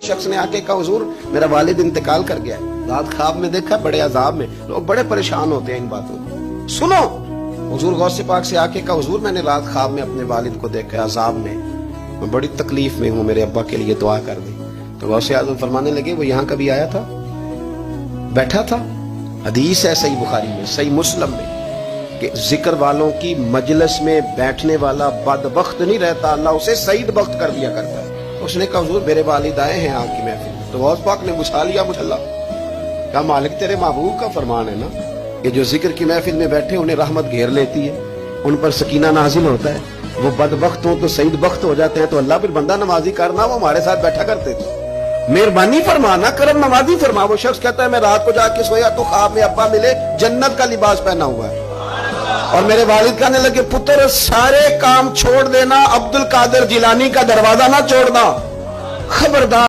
शख्स ने आके कहा हुजूर मेरा वालिद इंतकाल कर गया, रात ख्वाब में देखा बड़े अजाब में। लोग बड़े परेशान होते हैं इन बातों में। सुनो, हुजूर गौसे पाक से आके कहा हुजूर मैंने रात ख्वाब में अपने वालिद को देखा अजाब में, मैं बड़ी तकलीफ में हूँ, मेरे अब्बा के लिए दुआ कर दी। तो गौसे आजम फरमाने लगे वो यहाँ कभी आया था, बैठा था। हदीस है सही बुखारी में, सही मुस्लिम में, कि जिक्र वालों की मजलिस में बैठने वाला बदबख्त नहीं रहता, अल्लाह उसे सईद बख्त कर दिया करता है। उसने कहा हुजूर मेरे वालिद आए हैं आपकी महफिल में। तो गौस पाक ने बुझा लिया मुझल्ला, कहा मालिक तेरे महबूब का फरमान है ना कि जो जिक्र की महफिल में बैठे उन्हें रहमत घेर लेती है, उन पर सकीना नाजिल होता है, वो बदबख्त हो तो सईद बख्त हो जाते हैं। तो अल्लाह फिर बंदा नमाजी करना, वो हमारे साथ बैठा करते थे, मेहरबानी फरमाना, करम नवाजी फरमा। वो शख्स कहता है मैं रात को जाके सोया तो ख्वाब में अब्बा मिले, जन्नत का लिबास पहना हुआ है, और मेरे वालिद कहने लगे पुत्र सारे काम छोड़ देना, अब्दुल कादिर जिलानी का दरवाजा ना छोड़ना, खबरदार।